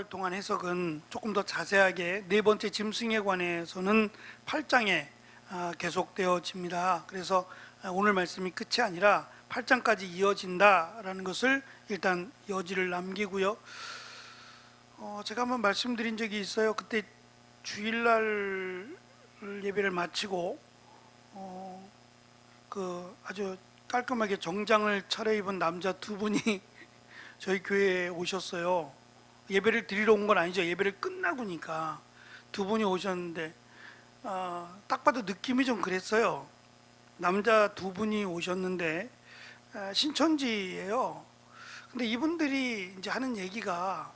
말을 통한 해석은 조금 더 자세하게 네 번째 짐승에 관해서는 8장에 계속되어집니다. 그래서 오늘 말씀이 끝이 아니라 8장까지 이어진다라는 것을 일단 여지를 남기고요. 제가 한번 말씀드린 적이 있어요. 그때 주일날 예배를 마치고 아주 깔끔하게 정장을 차려입은 남자 두 분이 저희 교회에 오셨어요. 예배를 드리러 온 건 아니죠. 예배를 끝나고니까 두 분이 오셨는데 딱 봐도 느낌이 좀 그랬어요. 남자 두 분이 오셨는데 신천지예요. 근데 이분들이 이제 하는 얘기가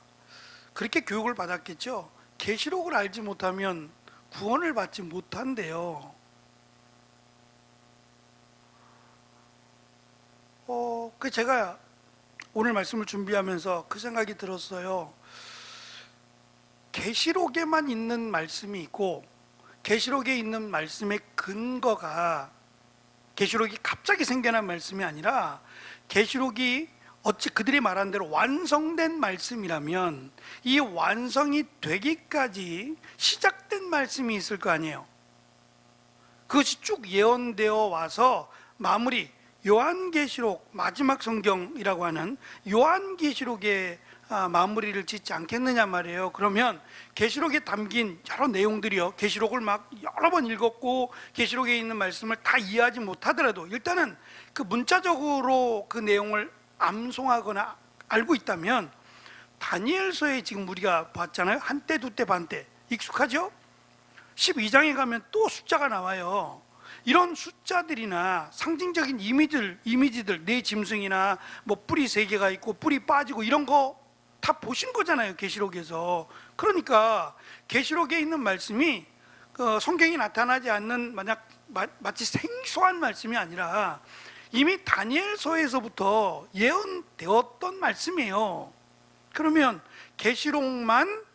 그렇게 교육을 받았겠죠. 계시록을 알지 못하면 구원을 받지 못한대요. 그 제가 오늘 말씀을 준비하면서 그 생각이 들었어요. 계시록에만 있는 말씀이 있고 계시록에 있는 말씀의 근거가 계시록이 갑자기 생겨난 말씀이 아니라 계시록이 어찌 그들이 말한 대로 완성된 말씀이라면 이 완성이 되기까지 시작된 말씀이 있을 거 아니에요. 그것이 쭉 예언되어 와서 마무리, 요한계시록, 마지막 성경이라고 하는 요한계시록의 마무리를 짓지 않겠느냐 말이에요. 그러면 계시록에 담긴 여러 내용들이요, 계시록을 막 여러 번 읽었고 계시록에 있는 말씀을 다 이해하지 못하더라도 일단은 그 문자적으로 그 내용을 암송하거나 알고 있다면, 다니엘서에 지금 우리가 봤잖아요. 한때, 두때, 반때 익숙하죠? 12장에 가면 또 숫자가 나와요. 이런 숫자들이나 상징적인 이미지들, 네 짐승이나 뭐 뿔이 3개가 있고 뿔이 빠지고 이런 거 다 보신 거잖아요, 계시록에서. 그러니까 계시록에 있는 말씀이 성경이 나타나지 않는 마치 생소한 말씀이 아니라 이미 다니엘서에서부터 예언되었던 말씀이에요. 그러면 계시록만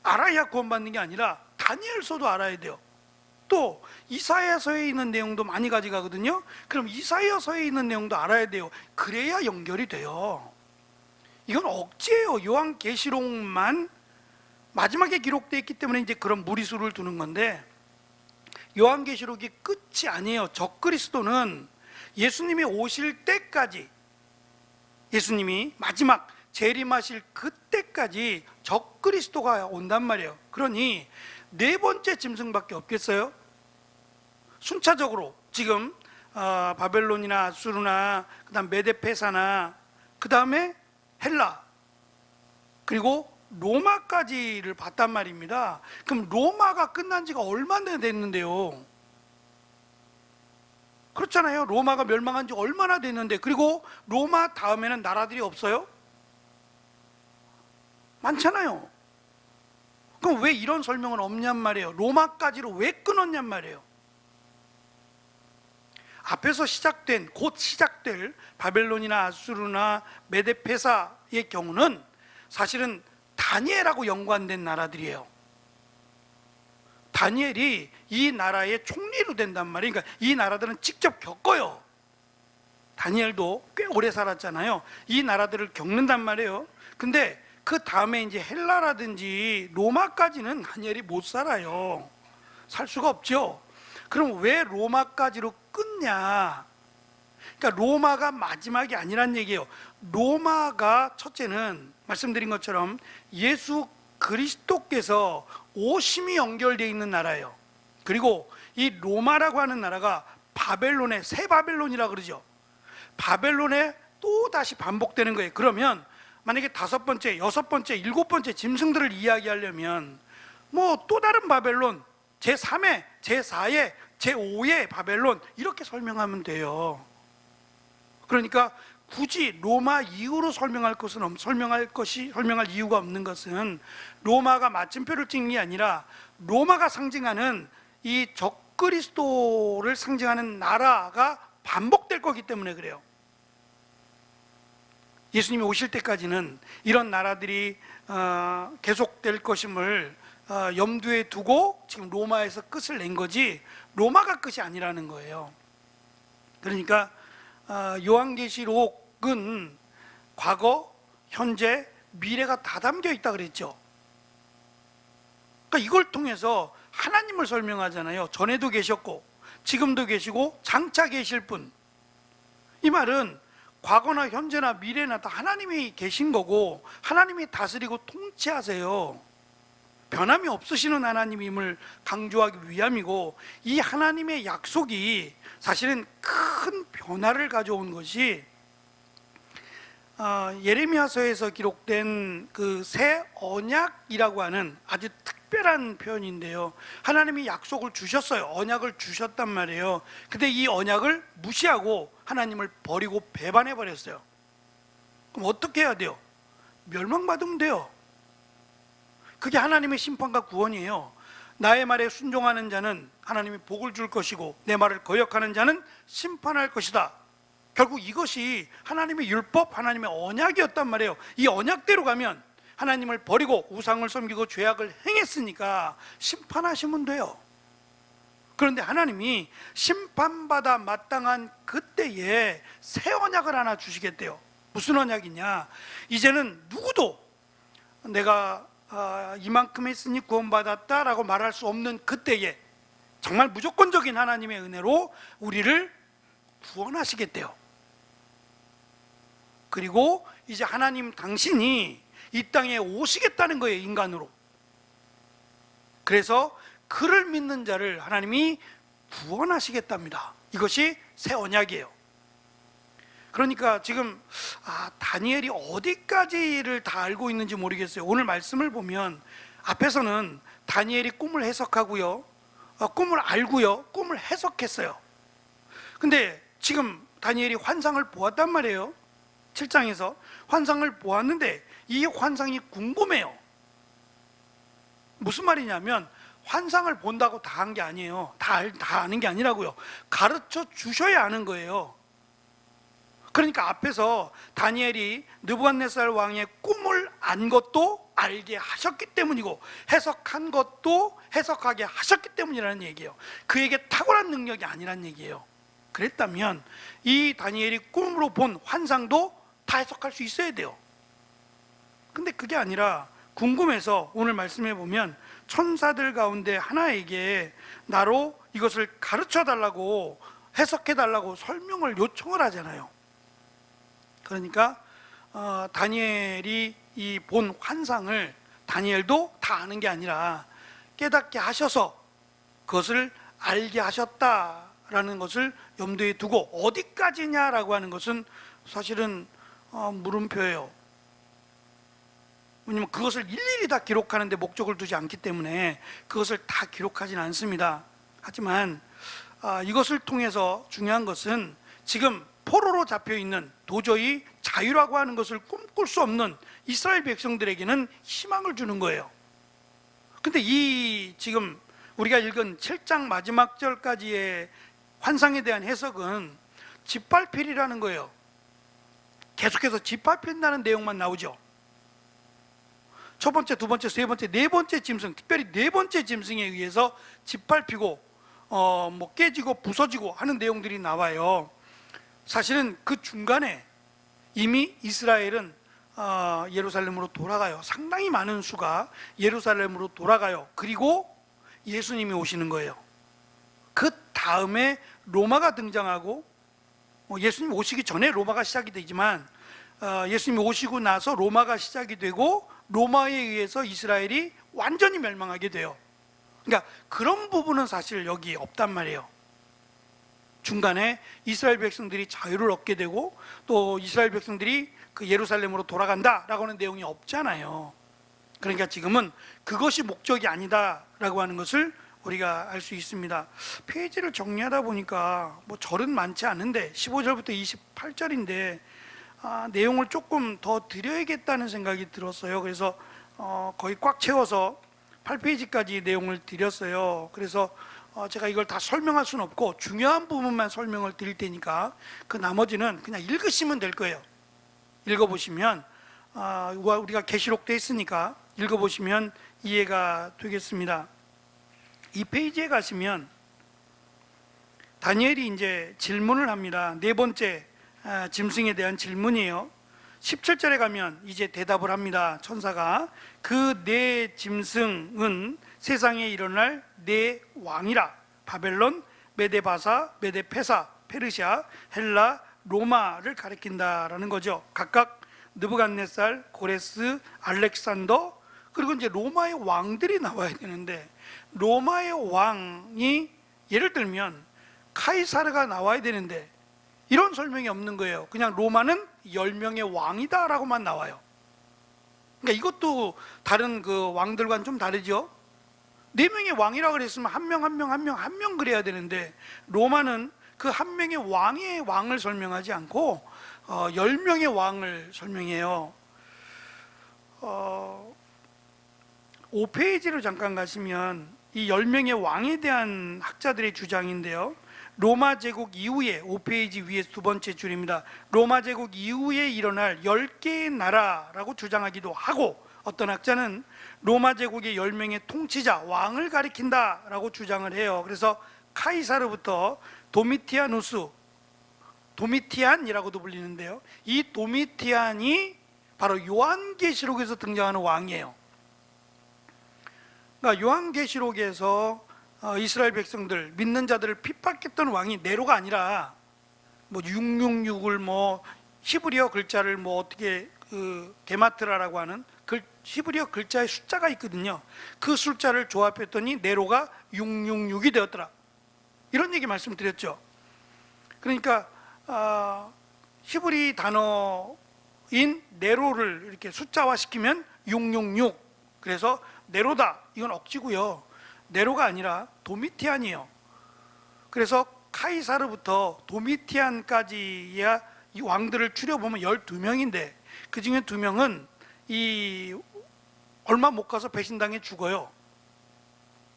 알아야 구원받는 게 아니라 다니엘서도 알아야 돼요. 또 이사야서에 있는 내용도 많이 가져가거든요. 그럼 이사야서에 있는 내용도 알아야 돼요. 그래야 연결이 돼요. 이건 억지예요. 요한계시록만 마지막에 기록되어 있기 때문에 이제 그런 무리수를 두는 건데, 요한계시록이 끝이 아니에요. 적그리스도는 예수님이 오실 때까지, 예수님이 마지막 재림하실 그때까지 적그리스도가 온단 말이에요. 그러니 네 번째 짐승밖에 없겠어요? 순차적으로 지금 바벨론이나 아수르나 그다음 메데페사나 그다음에 헬라 그리고 로마까지를 봤단 말입니다. 그럼 로마가 끝난 지가 얼마나 됐는데요? 그렇잖아요. 로마가 멸망한 지 얼마나 됐는데, 그리고 로마 다음에는 나라들이 없어요? 많잖아요. 그럼 왜 이런 설명은 없냔 말이에요. 로마까지로 왜 끊었냔 말이에요. 앞에서 곧 시작될 바벨론이나 아수르나 메데페사의 경우는 사실은 다니엘하고 연관된 나라들이에요. 다니엘이 이 나라의 총리로 된단 말이에요. 그러니까 이 나라들은 직접 겪어요. 다니엘도 꽤 오래 살았잖아요. 이 나라들을 겪는단 말이에요. 근데 그 다음에 이제 헬라라든지 로마까지는 다니엘이 못 살아요. 살 수가 없죠. 그럼 왜 로마까지로 끊냐? 그러니까 로마가 마지막이 아니란 얘기예요. 로마가 첫째는 말씀드린 것처럼 예수 그리스도께서 오심이 연결되어 있는 나라예요. 그리고 이 로마라고 하는 나라가 바벨론의 새 바벨론이라 그러죠. 바벨론에 또 다시 반복되는 거예요. 그러면 만약에 5번째, 6번째, 7번째 짐승들을 이야기하려면 뭐 또 다른 바벨론, 제3의, 제4의, 제5의 바벨론 이렇게 설명하면 돼요. 그러니까 굳이 로마 이후로 설명할 이유가 없는 것은 로마가 마침표를 찍는 게 아니라 로마가 상징하는 이 적그리스도를 상징하는 나라가 반복될 거기 때문에 그래요. 예수님이 오실 때까지는 이런 나라들이 계속될 것임을 염두에 두고 지금 로마에서 끝을 낸 거지, 로마가 끝이 아니라는 거예요. 그러니까 요한계시록은 과거, 현재, 미래가 다 담겨 있다 그랬죠. 그러니까 이걸 통해서 하나님을 설명하잖아요. 전에도 계셨고 지금도 계시고 장차 계실 분. 이 말은 과거나 현재나 미래나 다 하나님이 계신 거고 하나님이 다스리고 통치하세요. 변함이 없으시는 하나님임을 강조하기 위함이고, 이 하나님의 약속이 사실은 큰 변화를 가져온 것이 예레미야서에서 기록된 그 새 언약이라고 하는 아주 특별한 표현인데요. 하나님이 약속을 주셨어요. 언약을 주셨단 말이에요. 근데 이 언약을 무시하고 하나님을 버리고 배반해 버렸어요. 그럼 어떻게 해야 돼요? 멸망받으면 돼요. 그게 하나님의 심판과 구원이에요. 나의 말에 순종하는 자는 하나님이 복을 줄 것이고 내 말을 거역하는 자는 심판할 것이다. 결국 이것이 하나님의 율법, 하나님의 언약이었단 말이에요. 이 언약대로 가면 하나님을 버리고 우상을 섬기고 죄악을 행했으니까 심판하시면 돼요. 그런데 하나님이 심판받아 마땅한 그때에 새 언약을 하나 주시겠대요. 무슨 언약이냐? 이제는 누구도 내가 이만큼 했으니 구원받았다라고 말할 수 없는 그때에 정말 무조건적인 하나님의 은혜로 우리를 구원하시겠대요. 그리고 이제 하나님 당신이 이 땅에 오시겠다는 거예요, 인간으로. 그래서 그를 믿는 자를 하나님이 구원하시겠답니다. 이것이 새 언약이에요. 그러니까 지금 다니엘이 어디까지를 다 알고 있는지 모르겠어요. 오늘 말씀을 보면 앞에서는 다니엘이 꿈을 해석하고요, 꿈을 알고요, 꿈을 해석했어요. 근데 지금 다니엘이 환상을 보았단 말이에요. 7장에서 환상을 보았는데 이 환상이 궁금해요. 무슨 말이냐면 환상을 본다고 다 한 게 아니에요. 다 아는 게 아니라고요. 가르쳐 주셔야 아는 거예요. 그러니까 앞에서 다니엘이 느부갓네살 왕의 꿈을 안 것도 알게 하셨기 때문이고 해석한 것도 해석하게 하셨기 때문이라는 얘기예요. 그에게 탁월한 능력이 아니란 얘기예요. 그랬다면 이 다니엘이 꿈으로 본 환상도 다 해석할 수 있어야 돼요. 근데 그게 아니라 궁금해서 오늘 말씀해 보면 천사들 가운데 하나에게 나로 이것을 가르쳐 달라고, 해석해 달라고 설명을 요청을 하잖아요. 그러니까 다니엘이 이 본 환상을 다니엘도 다 아는 게 아니라 깨닫게 하셔서 그것을 알게 하셨다라는 것을 염두에 두고, 어디까지냐라고 하는 것은 사실은 물음표예요. 왜냐면 그것을 일일이 다 기록하는 데 목적을 두지 않기 때문에 그것을 다 기록하지는 않습니다. 하지만 이것을 통해서 중요한 것은 지금 포로로 잡혀있는, 도저히 자유라고 하는 것을 꿈꿀 수 없는 이스라엘 백성들에게는 희망을 주는 거예요. 근데 이 지금 우리가 읽은 7장 마지막 절까지의 환상에 대한 해석은 짓밟히리라는 거예요. 계속해서 짓밟힌다는 내용만 나오죠. 첫 번째, 두 번째, 세 번째, 네 번째 짐승, 특별히 네 번째 짐승에 의해서 짓밟히고 깨지고 부서지고 하는 내용들이 나와요. 사실은 그 중간에 이미 이스라엘은 예루살렘으로 돌아가요. 상당히 많은 수가 예루살렘으로 돌아가요. 그리고 예수님이 오시는 거예요. 그 다음에 로마가 등장하고, 예수님 오시기 전에 로마가 시작이 되지만 예수님이 오시고 나서 로마가 시작이 되고 로마에 의해서 이스라엘이 완전히 멸망하게 돼요. 그러니까 그런 부분은 사실 여기 없단 말이에요. 중간에 이스라엘 백성들이 자유를 얻게 되고 또 이스라엘 백성들이 그 예루살렘으로 돌아간다라고 하는 내용이 없잖아요. 그러니까 지금은 그것이 목적이 아니다라고 하는 것을 우리가 알 수 있습니다. 페이지를 정리하다 보니까 절은 많지 않은데 15절부터 28절인데 내용을 조금 더 드려야겠다는 생각이 들었어요. 그래서 거의 꽉 채워서 8페이지까지 내용을 드렸어요. 그래서 제가 이걸 다 설명할 수는 없고 중요한 부분만 설명을 드릴 테니까 그 나머지는 그냥 읽으시면 될 거예요. 읽어보시면 우리가 계시록 돼 있으니까 읽어보시면 이해가 되겠습니다. 이 페이지에 가시면 다니엘이 이제 질문을 합니다. 네 번째 짐승에 대한 질문이에요. 17절에 가면 이제 대답을 합니다. 천사가 그 네 짐승은 세상에 일어날 네 왕이라. 바벨론, 메데바사, 메데페사, 페르시아, 헬라, 로마를 가리킨다라는 거죠. 각각 느부갓네살, 고레스, 알렉산더, 그리고 이제 로마의 왕들이 나와야 되는데, 로마의 왕이 예를 들면 카이사르가 나와야 되는데 이런 설명이 없는 거예요. 그냥 로마는 10명의 왕이다 라고만 나와요. 그러니까 이것도 다른 그 왕들과는 좀 다르죠. 4명의 왕이라 그랬으면 한 명 그래야 되는데, 로마는 그 한 명의 왕의 왕을 설명하지 않고 10명의 왕을 설명해요. 5페이지로 잠깐 가시면 이 10명의 왕에 대한 학자들의 주장인데요, 로마 제국 이후에, 5페이지 위에 두 번째 줄입니다. 로마 제국 이후에 일어날 10개의 나라라고 주장하기도 하고, 어떤 학자는 로마 제국의 10명의 통치자, 왕을 가리킨다라고 주장을 해요. 그래서 카이사르부터 도미티아누스, 도미티안이라고도 불리는데요, 이 도미티안이 바로 요한계시록에서 등장하는 왕이에요. 그러니까 요한계시록에서 이스라엘 백성들, 믿는 자들을 핍박했던 왕이 네로가 아니라, 뭐 666을 히브리어 글자를 어떻게 게마트라라고 하는 히브리어 글자의 숫자가 있거든요. 그 숫자를 조합했더니 네로가 666이 되었더라, 이런 얘기 말씀드렸죠. 그러니까 히브리 단어인 네로를 이렇게 숫자화 시키면 666, 그래서 네로다, 이건 억지고요. 네로가 아니라 도미티안이에요. 그래서 카이사르부터 도미티안까지야 이 왕들을 추려보면 12명인데 그 중에 2명은 얼마 못 가서 배신당해 죽어요.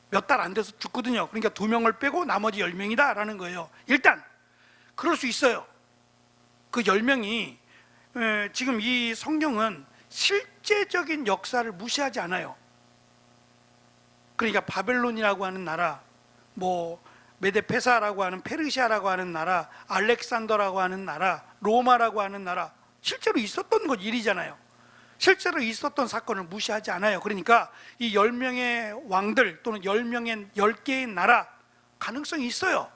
몇 달 안 돼서 죽거든요. 그러니까 2명을 빼고 나머지 10명이다 라는 거예요. 일단 그럴 수 있어요. 그 10명이 지금 이 성경은 실제적인 역사를 무시하지 않아요. 그러니까 바벨론이라고 하는 나라, 메데페사라고 하는, 페르시아라고 하는 나라, 알렉산더라고 하는 나라, 로마라고 하는 나라, 실제로 있었던 것 일이잖아요. 실제로 있었던 사건을 무시하지 않아요. 그러니까 이 10명의 왕들 또는 10개의 나라 가능성이 있어요.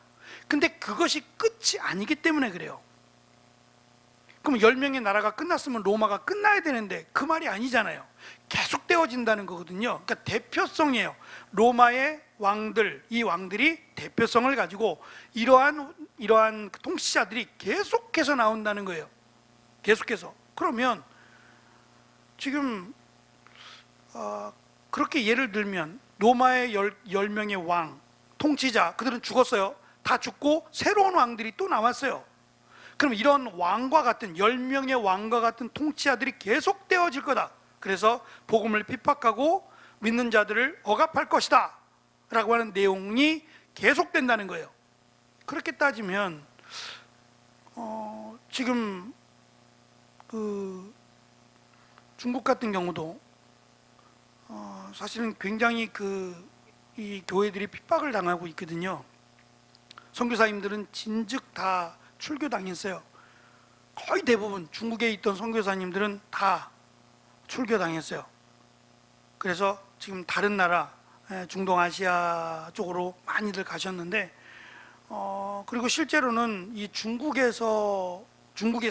근데 그것이 끝이 아니기 때문에 그래요. 그럼 10명의 나라가 끝났으면 로마가 끝나야 되는데 그 말이 아니잖아요. 계속 되어진다는 거거든요. 그러니까 대표성이에요. 로마의 왕들, 이 왕들이 대표성을 가지고 이러한 통치자들이 계속해서 나온다는 거예요. 계속해서. 그러면 지금 그렇게 예를 들면 로마의 10명의 왕, 통치자, 그들은 죽었어요. 다 죽고 새로운 왕들이 또 나왔어요. 그럼 이런 왕과 같은 10명의 왕과 같은 통치자들이 계속 되어질 거다. 그래서 복음을 핍박하고 믿는 자들을 억압할 것이다 라고 하는 내용이 계속된다는 거예요. 그렇게 따지면 지금 중국 같은 경우도 사실은 굉장히 이 교회들이 핍박을 당하고 있거든요. 선교사님들은 진즉 다 출교당했어요. 거의 대부분 중국에 있던 선교사님들은 다 출교당했어요. 그래서 지금 다른 나라, 중동아시아 쪽으로 많이들 가셨는데, 그리고 실제로는 이 중국에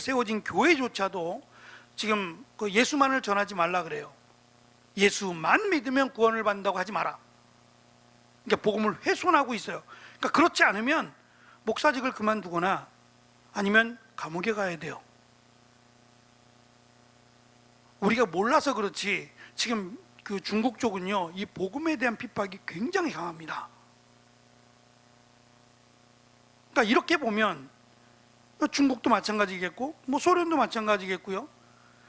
세워진 교회조차도 지금 그 예수만을 전하지 말라 그래요. 예수만 믿으면 구원을 받는다고 하지 마라. 그러니까 복음을 훼손하고 있어요. 그러니까 그렇지 않으면 목사직을 그만두거나 아니면 감옥에 가야 돼요. 우리가 몰라서 그렇지 지금 그 중국 쪽은요, 이 복음에 대한 핍박이 굉장히 강합니다. 그러니까 이렇게 보면 중국도 마찬가지겠고 소련도 마찬가지겠고요.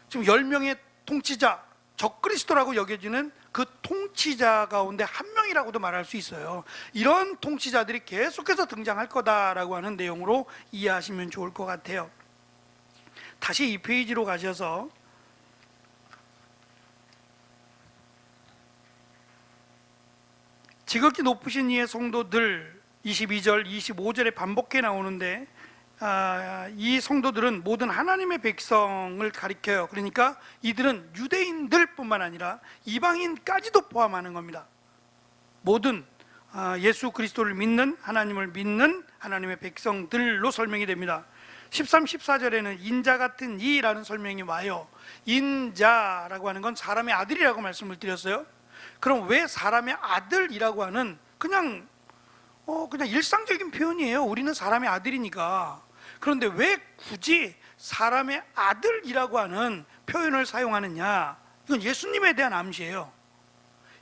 지금 10명의 통치자, 적그리스도라고 여겨지는 그 통치자 가운데 한 명이라고도 말할 수 있어요. 이런 통치자들이 계속해서 등장할 거다라고 하는 내용으로 이해하시면 좋을 것 같아요. 다시 이 페이지로 가셔서 지극히 높으신 이의 성도들 22절, 25절에 반복해 나오는데 이 성도들은 모든 하나님의 백성을 가리켜요. 그러니까 이들은 유대인들뿐만 아니라 이방인까지도 포함하는 겁니다. 모든 예수 그리스도를 믿는, 하나님을 믿는 하나님의 백성들로 설명이 됩니다. 13, 14절에는 인자 같은 이라는 설명이 와요. 인자라고 하는 건 사람의 아들이라고 말씀을 드렸어요. 그럼 왜 사람의 아들이라고 하는 그냥 일상적인 표현이에요. 우리는 사람의 아들이니까. 그런데 왜 굳이 사람의 아들이라고 하는 표현을 사용하느냐? 이건 예수님에 대한 암시예요.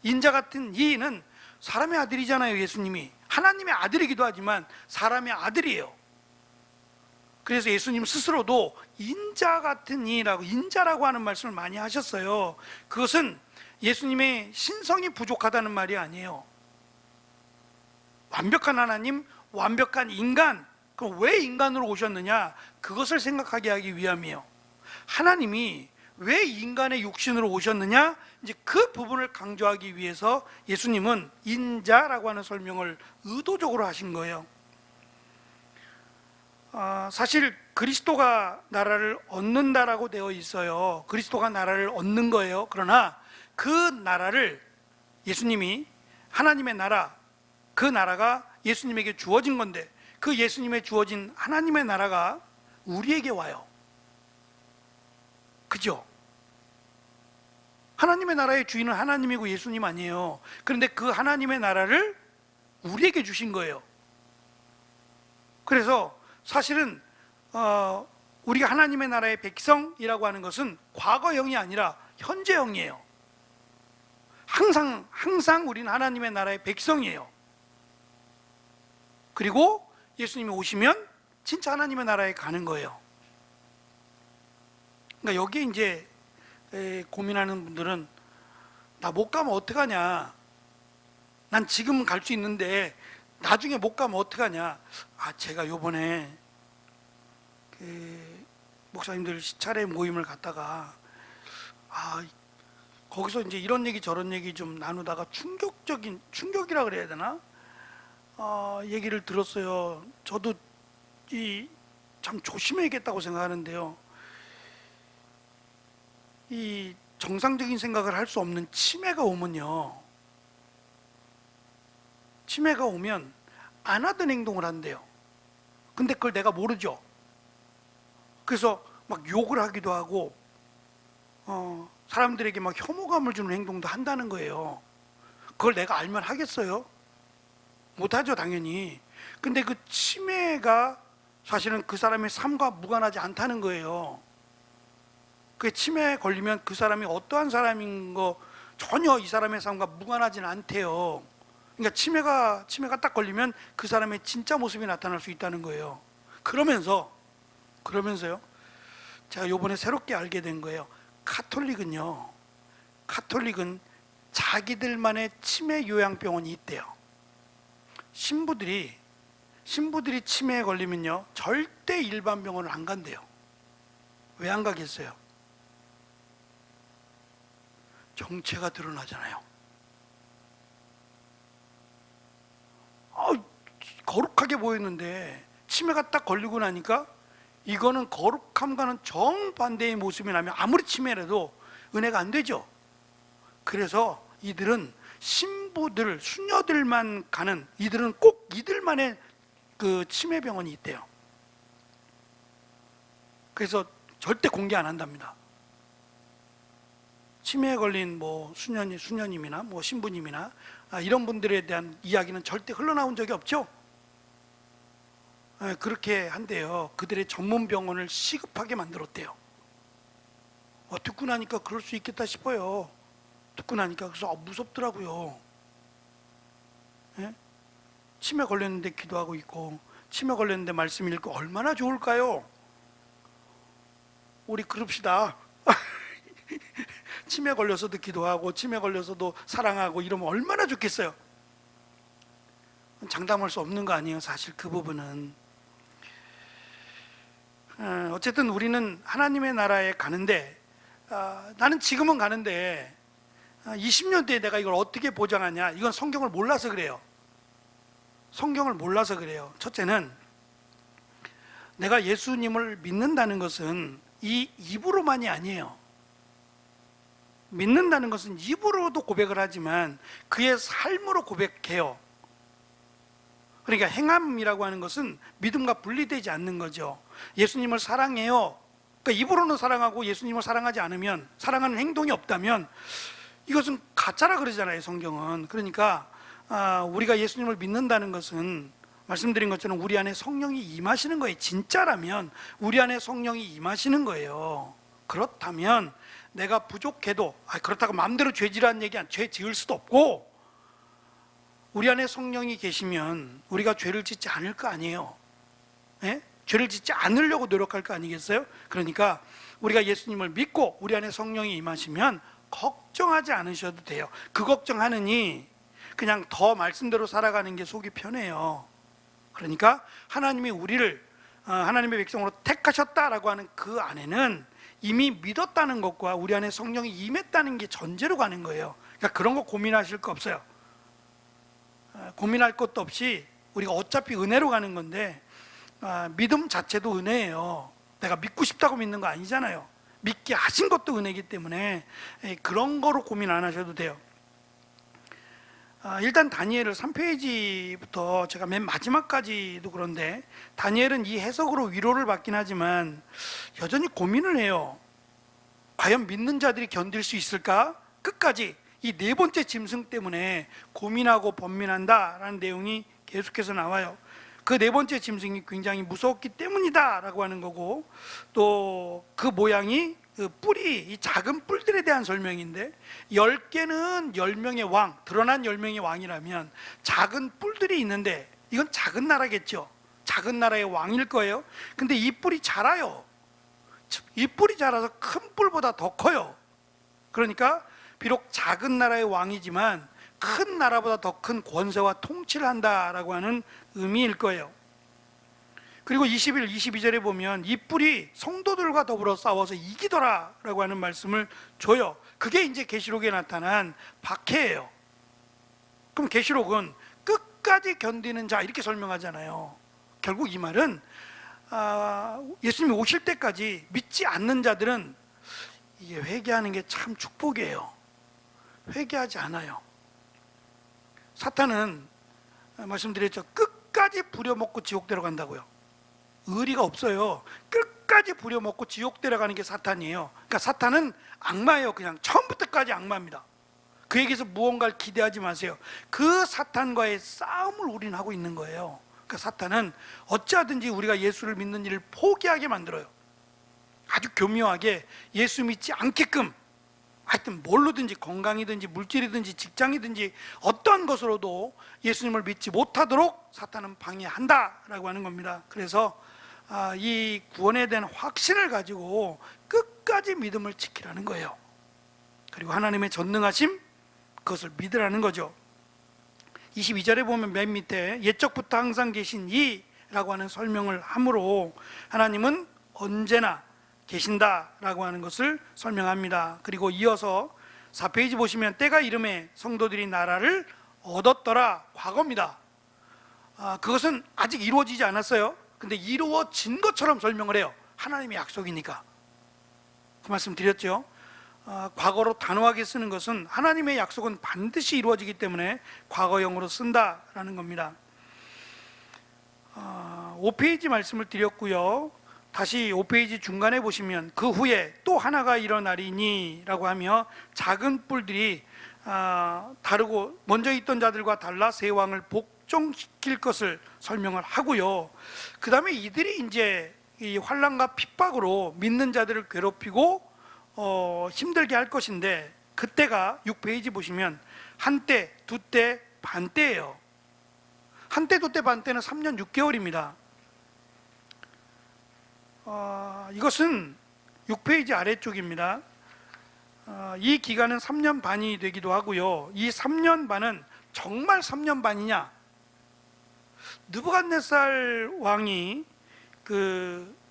인자 같은 이는 사람의 아들이잖아요. 예수님이 하나님의 아들이기도 하지만 사람의 아들이에요. 그래서 예수님 스스로도 인자 같은 이라고, 인자라고 하는 말씀을 많이 하셨어요. 그것은 예수님의 신성이 부족하다는 말이 아니에요. 완벽한 하나님, 완벽한 인간. 그럼 왜 인간으로 오셨느냐? 그것을 생각하게 하기 위함이에요. 하나님이 왜 인간의 육신으로 오셨느냐? 이제 그 부분을 강조하기 위해서 예수님은 인자라고 하는 설명을 의도적으로 하신 거예요. 사실 그리스도가 나라를 얻는다라고 되어 있어요. 그리스도가 나라를 얻는 거예요. 그러나 그 나라를 예수님이, 하나님의 나라, 그 나라가 예수님에게 주어진 건데, 그 예수님의 주어진 하나님의 나라가 우리에게 와요. 그죠? 하나님의 나라의 주인은 하나님이고 예수님 아니에요. 그런데 그 하나님의 나라를 우리에게 주신 거예요. 그래서 사실은 우리가 하나님의 나라의 백성이라고 하는 것은 과거형이 아니라 현재형이에요. 항상 우리는 하나님의 나라의 백성이에요. 그리고 예수님이 오시면 진짜 하나님의 나라에 가는 거예요. 그러니까 여기에 이제 고민하는 분들은 나 못 가면 어떡하냐, 난 지금은 갈 수 있는데 나중에 못 가면 어떡하냐. 제가 요번에 목사님들 시차례 모임을 갔다가 거기서 이제 이런 얘기 저런 얘기 좀 나누다가 충격이라 그래야 되나? 얘기를 들었어요. 저도 참 조심해야겠다고 생각하는데요. 이 정상적인 생각을 할 수 없는 치매가 오면요, 치매가 오면 안 하던 행동을 한대요. 근데 그걸 내가 모르죠. 그래서 막 욕을 하기도 하고 사람들에게 막 혐오감을 주는 행동도 한다는 거예요. 그걸 내가 알면 하겠어요? 못하죠, 당연히. 근데 그 치매가 사실은 그 사람의 삶과 무관하지 않다는 거예요. 그 치매에 걸리면 그 사람이 어떠한 사람인 거 전혀 이 사람의 삶과 무관하지는 않대요. 그러니까 치매가 딱 걸리면 그 사람의 진짜 모습이 나타날 수 있다는 거예요. 그러면서요, 제가 요번에 새롭게 알게 된 거예요. 카톨릭은 자기들만의 치매 요양병원이 있대요. 신부들이 치매에 걸리면요, 절대 일반 병원을 안 간대요. 왜 안 가겠어요? 정체가 드러나잖아요. 거룩하게 보였는데 치매가 딱 걸리고 나니까 이거는 거룩함과는 정반대의 모습이 나면 아무리 치매라도 은혜가 안 되죠. 그래서 이들은 신부들, 수녀들만 가는, 이들은 꼭 이들만의 그 치매병원이 있대요. 그래서 절대 공개 안 한답니다. 치매에 걸린 뭐 수녀님이나 뭐 신부님이나 이런 분들에 대한 이야기는 절대 흘러나온 적이 없죠. 그렇게 한대요. 그들의 전문 병원을 시급하게 만들었대요. 듣고 나니까 그럴 수 있겠다 싶어요. 듣고 나니까. 그래서 무섭더라고요. 치매 걸렸는데 기도하고 있고, 치매 걸렸는데 말씀 읽고 얼마나 좋을까요? 우리 그럽시다. 치매 걸려서도 기도하고 치매 걸려서도 사랑하고 이러면 얼마나 좋겠어요. 장담할 수 없는 거 아니에요, 사실 그 부분은. 어쨌든 우리는 하나님의 나라에 가는데, 나는 지금은 가는데 20년 뒤에 내가 이걸 어떻게 보장하냐? 이건 성경을 몰라서 그래요. 성경을 몰라서 그래요. 첫째는 내가 예수님을 믿는다는 것은 이 입으로만이 아니에요. 믿는다는 것은 입으로도 고백을 하지만 그의 삶으로 고백해요. 그러니까 행함이라고 하는 것은 믿음과 분리되지 않는 거죠. 예수님을 사랑해요. 그러니까 입으로는 사랑하고 예수님을 사랑하지 않으면, 사랑하는 행동이 없다면 이것은 가짜라 그러잖아요, 성경은. 그러니까 우리가 예수님을 믿는다는 것은 말씀드린 것처럼 우리 안에 성령이 임하시는 거예요. 진짜라면 우리 안에 성령이 임하시는 거예요. 그렇다면 내가 부족해도, 그렇다고 마음대로 죄지라는 얘기, 죄 지을 수도 없고, 우리 안에 성령이 계시면 우리가 죄를 짓지 않을 거 아니에요. 예? 죄를 짓지 않으려고 노력할 거 아니겠어요? 그러니까 우리가 예수님을 믿고 우리 안에 성령이 임하시면 걱정하지 않으셔도 돼요. 그 걱정하느니 그냥 더 말씀대로 살아가는 게 속이 편해요. 그러니까 하나님이 우리를 하나님의 백성으로 택하셨다라고 하는 그 안에는 이미 믿었다는 것과 우리 안에 성령이 임했다는 게 전제로 가는 거예요. 그러니까 그런 거 고민하실 거 없어요. 고민할 것도 없이 우리가 어차피 은혜로 가는 건데, 믿음 자체도 은혜예요. 내가 믿고 싶다고 믿는 거 아니잖아요. 믿게 하신 것도 은혜이기 때문에 그런 거로 고민 안 하셔도 돼요. 일단 다니엘을 3페이지부터 제가 맨 마지막까지도 그런데, 다니엘은 이 해석으로 위로를 받긴 하지만 여전히 고민을 해요. 과연 믿는 자들이 견딜 수 있을까? 끝까지 이 네 번째 짐승 때문에 고민하고 번민한다라는 내용이 계속해서 나와요. 그 네 번째 짐승이 굉장히 무서웠기 때문이다 라고 하는 거고, 또 그 모양이 그 뿔이, 이 작은 뿔들에 대한 설명인데, 10개는 10명의 왕, 드러난 10명의 왕이라면 작은 뿔들이 있는데 이건 작은 나라겠죠. 작은 나라의 왕일 거예요. 근데 이 뿔이 자라요. 이 뿔이 자라서 큰 뿔보다 더 커요. 그러니까 비록 작은 나라의 왕이지만 큰 나라보다 더 큰 권세와 통치를 한다라고 하는 의미일 거예요. 그리고 21, 22절에 보면 이 뿔이 성도들과 더불어 싸워서 이기더라라고 하는 말씀을 줘요. 그게 이제 계시록에 나타난 박해예요. 그럼 계시록은 끝까지 견디는 자 이렇게 설명하잖아요. 결국 이 말은 예수님이 오실 때까지 믿지 않는 자들은 이게 회개하는 게 참 축복이에요. 회개하지 않아요. 사탄은 말씀드렸죠. 끝까지 부려먹고 지옥 데려간다고요. 의리가 없어요. 끝까지 부려먹고 지옥 데려가는 게 사탄이에요. 그러니까 사탄은 악마예요. 그냥 처음부터까지 악마입니다. 그에게서 무언가를 기대하지 마세요. 그 사탄과의 싸움을 우리는 하고 있는 거예요. 그러니까 사탄은 어찌하든지 우리가 예수를 믿는 일을 포기하게 만들어요. 아주 교묘하게 예수 믿지 않게끔, 하여튼 뭘로든지, 건강이든지 물질이든지 직장이든지 어떠한 것으로도 예수님을 믿지 못하도록 사탄은 방해한다라고 하는 겁니다. 그래서 이 구원에 대한 확신을 가지고 끝까지 믿음을 지키라는 거예요. 그리고 하나님의 전능하심, 그것을 믿으라는 거죠. 22절에 보면 맨 밑에 옛적부터 항상 계신 이라고 하는 설명을 함으로 하나님은 언제나 계신다라고 하는 것을 설명합니다. 그리고 이어서 4페이지 보시면 때가 이름에 성도들이 나라를 얻었더라, 과거입니다. 그것은 아직 이루어지지 않았어요. 근데 이루어진 것처럼 설명을 해요. 하나님의 약속이니까. 그 말씀 드렸죠. 과거로 단호하게 쓰는 것은 하나님의 약속은 반드시 이루어지기 때문에 과거형으로 쓴다라는 겁니다. 5페이지 말씀을 드렸고요. 다시 5페이지 중간에 보시면 그 후에 또 하나가 일어나리니 라고 하며 작은 뿔들이 다르고 먼저 있던 자들과 달라 새 왕을 복종시킬 것을 설명을 하고요. 그 다음에 이들이 이제 이 환난과 핍박으로 믿는 자들을 괴롭히고 힘들게 할 것인데, 그때가 6페이지 보시면 한때, 두때, 반때예요. 한때, 두때, 반때는 3년 6개월입니다. 이것은 6페이지 아래쪽입니다. 이 기간은 3년 반이 되기도 하고요. 이 3년 반은 정말 3년 반이냐? 느부갓네살 왕이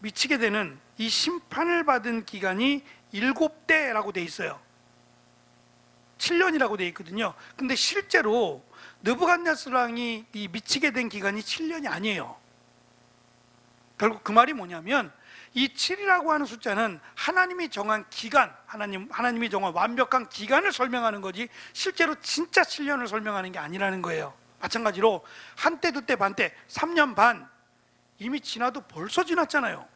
미치게 되는 이 심판을 받은 기간이 7대라고 돼 있어요. 7년이라고 돼 있거든요. 근데 실제로 느부갓네살 왕이 이 미치게 된 기간이 7년이 아니에요. 결국 그 말이 뭐냐면 이 7이라고 하는 숫자는 하나님이 정한 기간, 하나님이 정한 완벽한 기간을 설명하는 거지 실제로 진짜 7년을 설명하는 게 아니라는 거예요. 마찬가지로 한때 두때 반때 3년 반 이미 지나도 벌써 지났잖아요.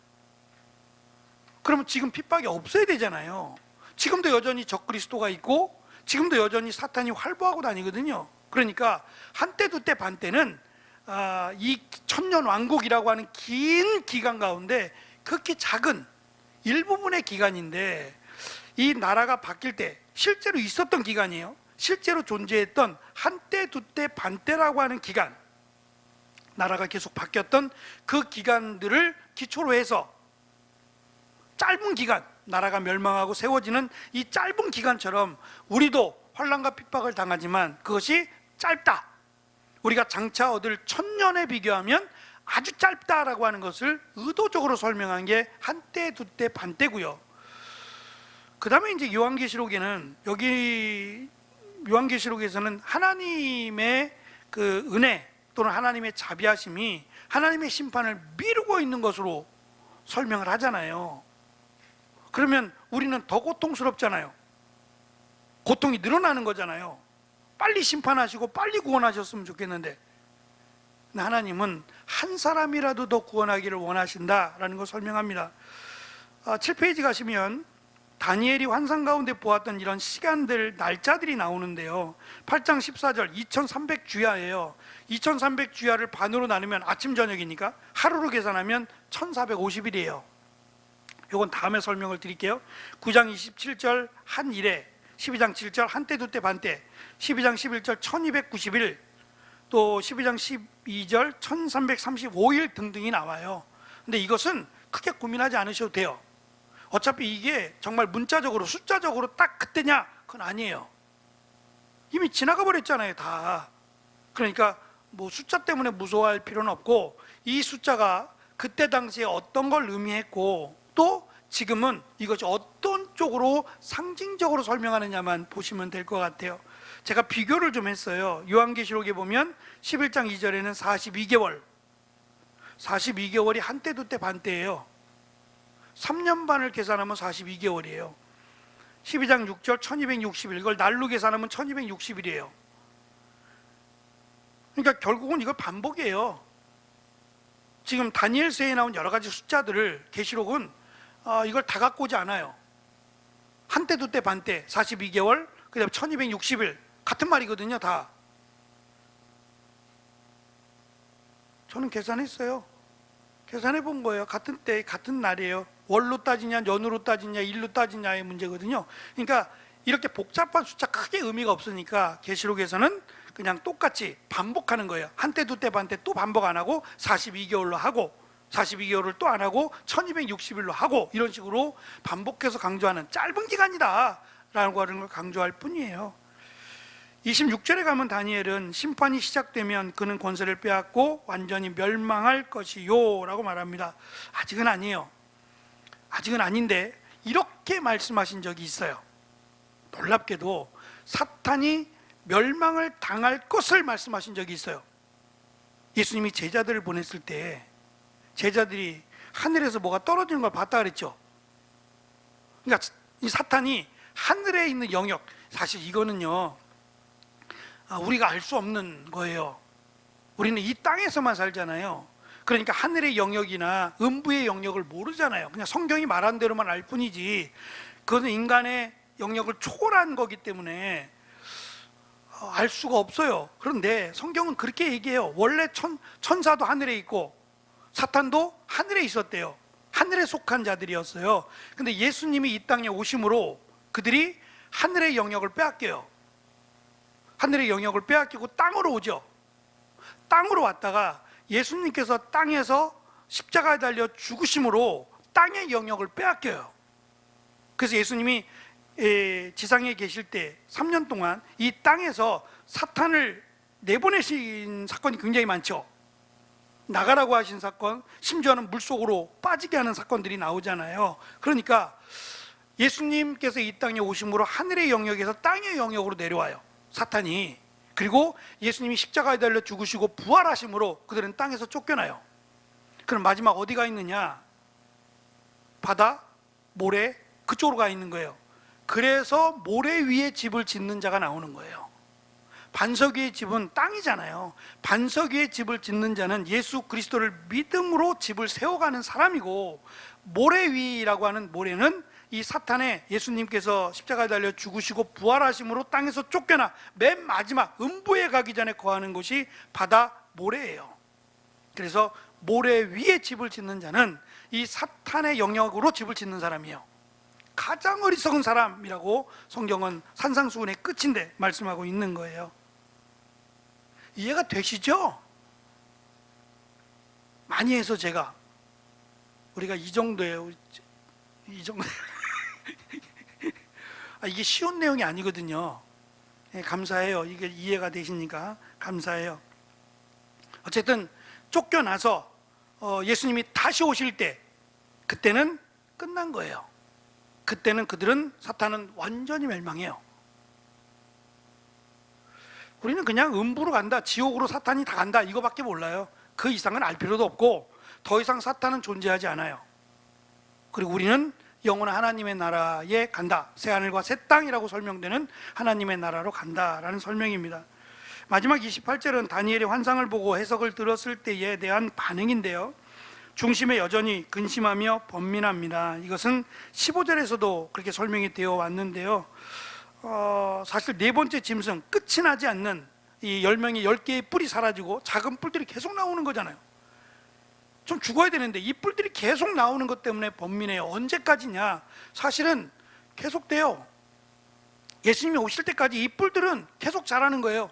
그러면 지금 핍박이 없어야 되잖아요. 지금도 여전히 적그리스도가 있고 지금도 여전히 사탄이 활보하고 다니거든요. 그러니까 한때 두때 반때는 이 천년 왕국이라고 하는 긴 기간 가운데 극히 작은 일부분의 기간인데, 이 나라가 바뀔 때 실제로 있었던 기간이에요. 실제로 존재했던 한때 두때 반때라고 하는 기간, 나라가 계속 바뀌었던 그 기간들을 기초로 해서 짧은 기간, 나라가 멸망하고 세워지는 이 짧은 기간처럼 우리도 환난과 핍박을 당하지만 그것이 짧다, 우리가 장차 얻을 천년에 비교하면 아주 짧다라고 하는 것을 의도적으로 설명한 게 한때 두때 반때고요. 그 다음에 이제 요한계시록에는, 여기 요한계시록에서는 하나님의 그 은혜 또는 하나님의 자비하심이 하나님의 심판을 미루고 있는 것으로 설명을 하잖아요. 그러면 우리는 더 고통스럽잖아요. 고통이 늘어나는 거잖아요. 빨리 심판하시고 빨리 구원하셨으면 좋겠는데, 하나님은 한 사람이라도 더 구원하기를 원하신다라는 걸 설명합니다. 7페이지 가시면 다니엘이 환상 가운데 보았던 이런 시간들, 날짜들이 나오는데요. 8장 14절 2300주야예요. 2300주야를 반으로 나누면 아침 저녁이니까 하루로 계산하면 1450일이에요. 이건 다음에 설명을 드릴게요. 9장 27절 한 일에, 12장 7절 한때 두때 반때, 12장 11절 1290일, 또 12장 12절 1335일 등등이 나와요. 근데 이것은 크게 고민하지 않으셔도 돼요. 어차피 이게 정말 문자적으로 숫자적으로 딱 그때냐? 그건 아니에요. 이미 지나가 버렸잖아요, 다. 그러니까 뭐 숫자 때문에 무서워할 필요는 없고, 이 숫자가 그때 당시에 어떤 걸 의미했고 또 지금은 이것이 어떤 쪽으로 상징적으로 설명하느냐만 보시면 될 것 같아요. 제가 비교를 좀 했어요. 요한계시록에 보면 11장 2절에는 42개월, 42개월이 한때 두때 반때예요. 3년 반을 계산하면 42개월이에요. 12장 6절 1260일, 이걸 날로 계산하면 1260일이에요. 그러니까 결국은 이걸 반복이에요. 지금 다니엘서에 나온 여러 가지 숫자들을 계시록은 이걸 다 갖고 오지 않아요. 한때 두때 반때 42개월, 그 다음에 1260일 같은 말이거든요. 다 저는 계산했어요. 계산해 본 거예요. 같은 때 같은 날이에요. 월로 따지냐 년으로 따지냐 일로 따지냐의 문제거든요. 그러니까 이렇게 복잡한 숫자 크게 의미가 없으니까 계시록에서는 그냥 똑같이 반복하는 거예요. 한때 두때 반때 또 반복 안 하고 42개월로 하고 42개월을 또 안 하고 1260일로 하고, 이런 식으로 반복해서 강조하는 짧은 기간이다 라는 걸 강조할 뿐이에요. 26절에 가면 다니엘은 심판이 시작되면 그는 권세를 빼앗고 완전히 멸망할 것이요 라고 말합니다. 아직은 아니에요. 아직은 아닌데 이렇게 말씀하신 적이 있어요. 놀랍게도 사탄이 멸망을 당할 것을 말씀하신 적이 있어요. 예수님이 제자들을 보냈을 때 제자들이 하늘에서 뭐가 떨어지는 걸 봤다 그랬죠. 그러니까 이 사탄이 하늘에 있는 영역, 사실 이거는요 우리가 알 수 없는 거예요. 우리는 이 땅에서만 살잖아요. 그러니까 하늘의 영역이나 음부의 영역을 모르잖아요. 그냥 성경이 말한 대로만 알 뿐이지, 그것은 인간의 영역을 초월한 거기 때문에 알 수가 없어요. 그런데 성경은 그렇게 얘기해요. 원래 천사도 하늘에 있고 사탄도 하늘에 있었대요. 하늘에 속한 자들이었어요. 근데 예수님이 이 땅에 오심으로 그들이 하늘의 영역을 빼앗겨요. 하늘의 영역을 빼앗기고 땅으로 오죠. 땅으로 왔다가 예수님께서 땅에서 십자가에 달려 죽으심으로 땅의 영역을 빼앗겨요. 그래서 예수님이 지상에 계실 때 3년 동안 이 땅에서 사탄을 내보내신 사건이 굉장히 많죠. 나가라고 하신 사건, 심지어는 물속으로 빠지게 하는 사건들이 나오잖아요. 그러니까 예수님께서 이 땅에 오심으로 하늘의 영역에서 땅의 영역으로 내려와요, 사탄이. 그리고 예수님이 십자가에 달려 죽으시고 부활하심으로 그들은 땅에서 쫓겨나요. 그럼 마지막 어디가 있느냐? 바다, 모래, 그쪽으로 가 있는 거예요. 그래서 모래 위에 집을 짓는 자가 나오는 거예요. 반석 위의 집은 땅이잖아요. 반석 위에 집을 짓는 자는 예수 그리스도를 믿음으로 집을 세워가는 사람이고, 모래 위라고 하는 모래는 이 사탄의, 예수님께서 십자가에 달려 죽으시고 부활하심으로 땅에서 쫓겨나 맨 마지막 음부에 가기 전에 거하는 곳이 바다 모래예요. 그래서 모래 위에 집을 짓는 자는 이 사탄의 영역으로 집을 짓는 사람이에요. 가장 어리석은 사람이라고 성경은 산상수훈의 끝인데 말씀하고 있는 거예요. 이해가 되시죠? 많이 해서 제가, 우리가 이 정도예요. 이 정도. 이게 쉬운 내용이 아니거든요. 감사해요. 이게 이해가 되시니까 감사해요. 어쨌든 쫓겨나서 예수님이 다시 오실 때, 그때는 끝난 거예요. 그때는 그들은, 사탄은 완전히 멸망해요. 우리는 그냥 음부로 간다, 지옥으로 사탄이 다 간다, 이거밖에 몰라요. 그 이상은 알 필요도 없고, 더 이상 사탄은 존재하지 않아요. 그리고 우리는 영원한 하나님의 나라에 간다, 새하늘과 새 땅이라고 설명되는 하나님의 나라로 간다라는 설명입니다. 마지막 28절은 다니엘의 환상을 보고 해석을 들었을 때에 대한 반응인데요, 중심에 여전히 근심하며 번민합니다. 이것은 15절에서도 그렇게 설명이 되어 왔는데요, 사실 네 번째 짐승, 끝이 나지 않는 이 10명의 10개의 뿔이 사라지고 작은 뿔들이 계속 나오는 거잖아요. 좀 죽어야 되는데 이 뿔들이 계속 나오는 것 때문에 번민해요. 언제까지냐? 사실은 계속돼요. 예수님이 오실 때까지 이 뿔들은 계속 자라는 거예요.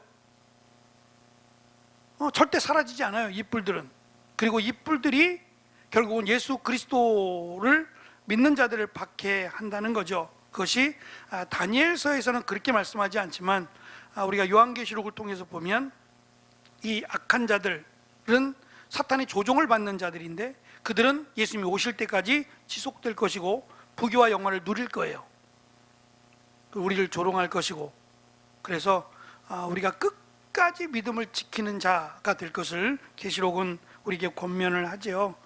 절대 사라지지 않아요, 이 뿔들은. 그리고 이 뿔들이 결국은 예수 그리스도를 믿는 자들을 박해한다는 거죠. 그것이 다니엘서에서는 그렇게 말씀하지 않지만, 우리가 요한계시록을 통해서 보면 이 악한 자들은 사탄의 조종을 받는 자들인데, 그들은 예수님이 오실 때까지 지속될 것이고 부귀와 영광을 누릴 거예요. 우리를 조롱할 것이고, 그래서 우리가 끝까지 믿음을 지키는 자가 될 것을 계시록은 우리에게 권면을 하죠.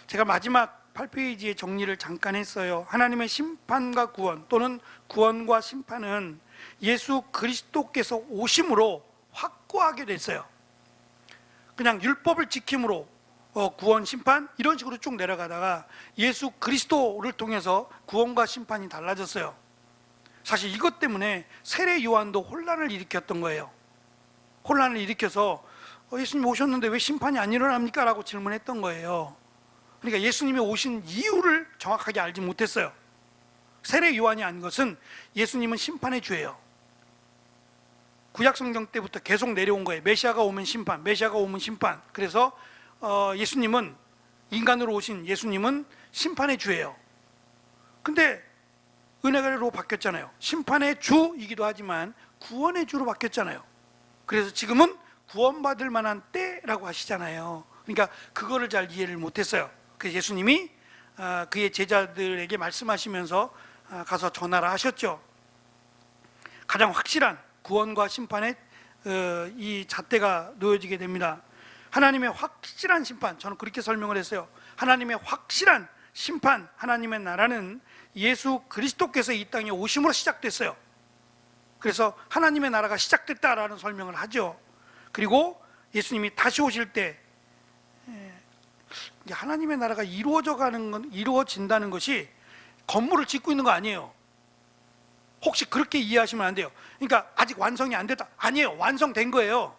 제가 마지막 8페이지의 정리를 잠깐 했어요. 하나님의 심판과 구원, 또는 구원과 심판은 예수 그리스도께서 오심으로 확고하게 됐어요. 그냥 율법을 지킴으로 구원, 심판 이런 식으로 쭉 내려가다가 예수 그리스도를 통해서 구원과 심판이 달라졌어요. 사실 이것 때문에 세례 요한도 혼란을 일으켰던 거예요. 혼란을 일으켜서 예수님 오셨는데 왜 심판이 안 일어납니까? 라고 질문했던 거예요. 그러니까 예수님이 오신 이유를 정확하게 알지 못했어요. 세례 요한이 한 것은 예수님은 심판의 주예요. 구약 성경 때부터 계속 내려온 거예요. 메시아가 오면 심판, 메시아가 오면 심판. 그래서 예수님은, 인간으로 오신 예수님은 심판의 주예요. 근데 은혜가로 바뀌었잖아요. 심판의 주이기도 하지만 구원의 주로 바뀌었잖아요. 그래서 지금은 구원받을 만한 때라고 하시잖아요. 그러니까 그거를 잘 이해를 못했어요. 그래서 예수님이 그의 제자들에게 말씀하시면서 가서 전하라 하셨죠. 가장 확실한 구원과 심판의 이 잣대가 놓여지게 됩니다. 하나님의 확실한 심판, 저는 그렇게 설명을 했어요. 하나님의 확실한 심판, 하나님의 나라는 예수 그리스도께서 이 땅에 오심으로 시작됐어요. 그래서 하나님의 나라가 시작됐다라는 설명을 하죠. 그리고 예수님이 다시 오실 때 하나님의 나라가 이루어진다는 것이 건물을 짓고 있는 거 아니에요. 혹시 그렇게 이해하시면 안 돼요. 그러니까 아직 완성이 안 됐다, 아니에요. 완성된 거예요.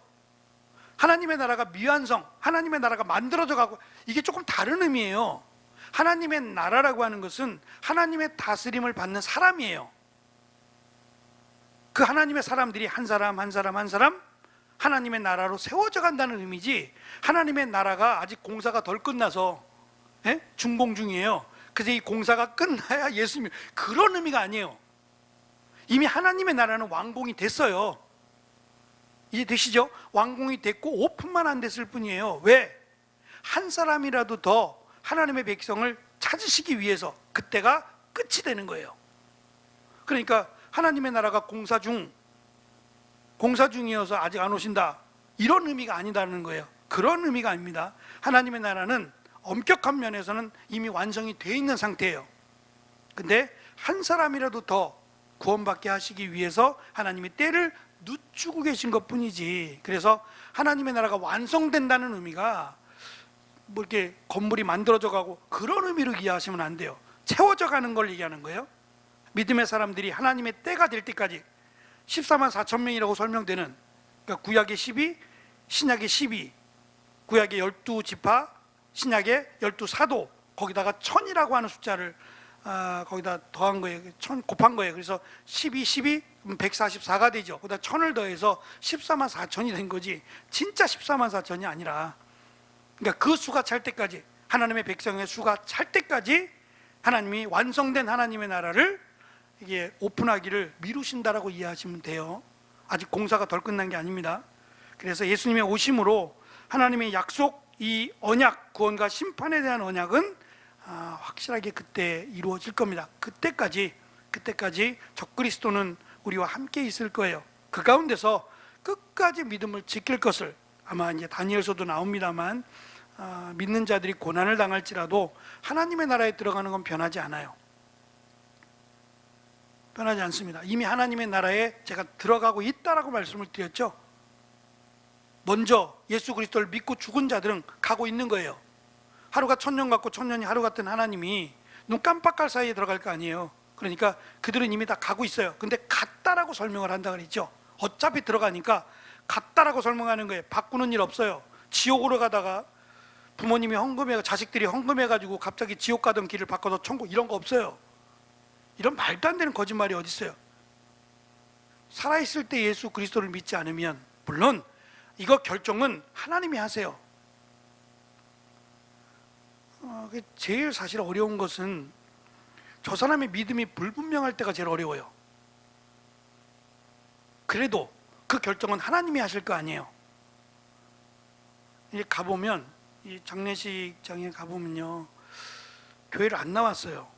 하나님의 나라가 미완성, 하나님의 나라가 만들어져 가고, 이게 조금 다른 의미예요. 하나님의 나라라고 하는 것은 하나님의 다스림을 받는 사람이에요. 그 하나님의 사람들이 한 사람 한 사람 한 사람 하나님의 나라로 세워져 간다는 의미지, 하나님의 나라가 아직 공사가 덜 끝나서 준공 중이에요. 그래서 이 공사가 끝나야 예수님, 그런 의미가 아니에요. 이미 하나님의 나라는 완공이 됐어요. 이해되시죠? 완공이 됐고 오픈만 안 됐을 뿐이에요. 왜? 한 사람이라도 더 하나님의 백성을 찾으시기 위해서 그때가 끝이 되는 거예요. 그러니까 하나님의 나라가 공사 중이어서 아직 안 오신다, 이런 의미가 아니다는 거예요. 그런 의미가 아닙니다. 하나님의 나라는 엄격한 면에서는 이미 완성이 되어 있는 상태예요. 근데 한 사람이라도 더 구원받게 하시기 위해서 하나님이 때를 늦추고 계신 것뿐이지, 그래서 하나님의 나라가 완성된다는 의미가 뭐 이렇게 건물이 만들어져 가고 그런 의미로 이해하시면 안 돼요. 채워져 가는 걸 얘기하는 거예요. 믿음의 사람들이 하나님의 때가 될 때까지 14만 4천 명이라고 설명되는, 그러니까 구약의 12, 신약의 12, 구약의 12지파, 신약의 12사도, 거기다가 1000이라고 하는 숫자를 거기다 더한 거예요. 1000 곱한 거예요. 그래서 12, 12, 144가 되죠. 거기다 1000을 더해서 14만 4천이 된 거지, 진짜 14만 4천이 아니라, 그러니까 그 수가 찰 때까지, 하나님의 백성의 수가 찰 때까지 하나님이 완성된 하나님의 나라를 이게 오픈하기를 미루신다라고 이해하시면 돼요. 아직 공사가 덜 끝난 게 아닙니다. 그래서 예수님의 오심으로 하나님의 약속, 이 언약, 구원과 심판에 대한 언약은 확실하게 그때 이루어질 겁니다. 그때까지 적그리스도는 우리와 함께 있을 거예요. 그 가운데서 끝까지 믿음을 지킬 것을, 아마 이제 다니엘서도 나옵니다만, 믿는 자들이 고난을 당할지라도 하나님의 나라에 들어가는 건 변하지 않아요. 변하지 않습니다. 이미 하나님의 나라에 제가 들어가고 있다라고 말씀을 드렸죠. 먼저 예수 그리스도를 믿고 죽은 자들은 가고 있는 거예요. 하루가 1000년 같고 1000년이 하루 같은 하나님이 눈 깜빡할 사이에 들어갈 거 아니에요. 그러니까 그들은 이미 다 가고 있어요. 근데 갔다라고 설명을 한다 그랬죠. 어차피 들어가니까 갔다라고 설명하는 거예요. 바꾸는 일 없어요. 지옥으로 가다가 부모님이 자식들이 헌금해가지고 갑자기 지옥 가던 길을 바꿔서 천국, 이런 거 없어요. 이런 말도 안 되는 거짓말이 어디 있어요. 살아있을 때 예수 그리스도를 믿지 않으면, 물론 이거 결정은 하나님이 하세요. 제일 사실 어려운 것은 저 사람의 믿음이 불분명할 때가 제일 어려워요. 그래도 그 결정은 하나님이 하실 거 아니에요. 이제 가보면, 이 장례식장에 가보면요, 교회를 안 나왔어요.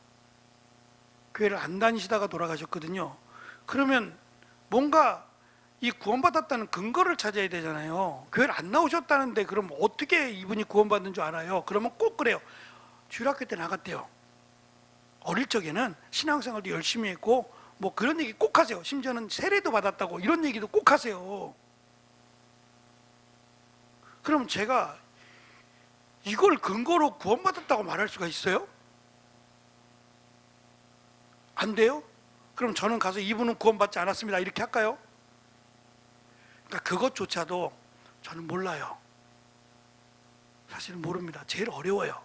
교회를 안 다니시다가 돌아가셨거든요. 그러면 뭔가 이 구원받았다는 근거를 찾아야 되잖아요. 교회를 안 나오셨다는데 그럼 어떻게 이분이 구원받는 줄 알아요? 그러면 꼭 그래요. 주일학교 때 나갔대요. 어릴 적에는 신앙생활도 열심히 했고 뭐 그런 얘기 꼭 하세요. 심지어는 세례도 받았다고, 이런 얘기도 꼭 하세요. 그럼 제가 이걸 근거로 구원받았다고 말할 수가 있어요? 안 돼요? 그럼 저는 가서 이분은 구원받지 않았습니다 이렇게 할까요? 그러니까 그것조차도 저는 몰라요. 사실은 모릅니다. 제일 어려워요.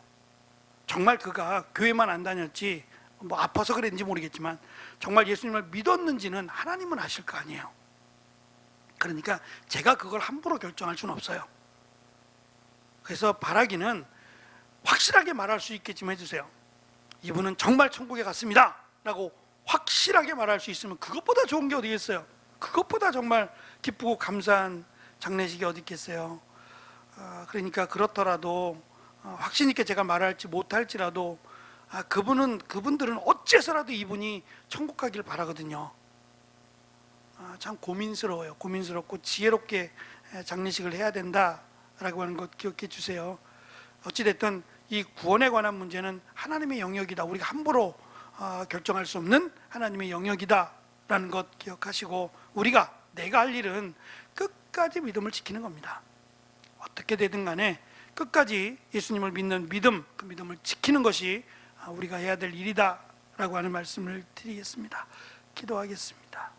정말 그가 교회만 안 다녔지, 뭐 아파서 그랬는지 모르겠지만 정말 예수님을 믿었는지는 하나님은 아실 거 아니에요. 그러니까 제가 그걸 함부로 결정할 수는 없어요. 그래서 바라기는 확실하게 말할 수 있게끔 해주세요. 이분은 정말 천국에 갔습니다 라고 확실하게 말할 수 있으면 그것보다 좋은 게 어디 있겠어요. 그것보다 정말 기쁘고 감사한 장례식이 어디 있겠어요. 그러니까 그렇더라도 확신 있게 제가 말할지 못할지라도 그분들은 어째서라도 이분이 천국 가길 바라거든요. 참 고민스러워요. 고민스럽고 지혜롭게 장례식을 해야 된다라고 하는 것 기억해 주세요. 어찌됐든 이 구원에 관한 문제는 하나님의 영역이다. 우리가 함부로 결정할 수 없는 하나님의 영역이다라는 것 기억하시고, 내가 할 일은 끝까지 믿음을 지키는 겁니다. 어떻게 되든 간에 끝까지 예수님을 믿는 믿음, 그 믿음을 지키는 것이 우리가 해야 될 일이다 라고 하는 말씀을 드리겠습니다. 기도하겠습니다.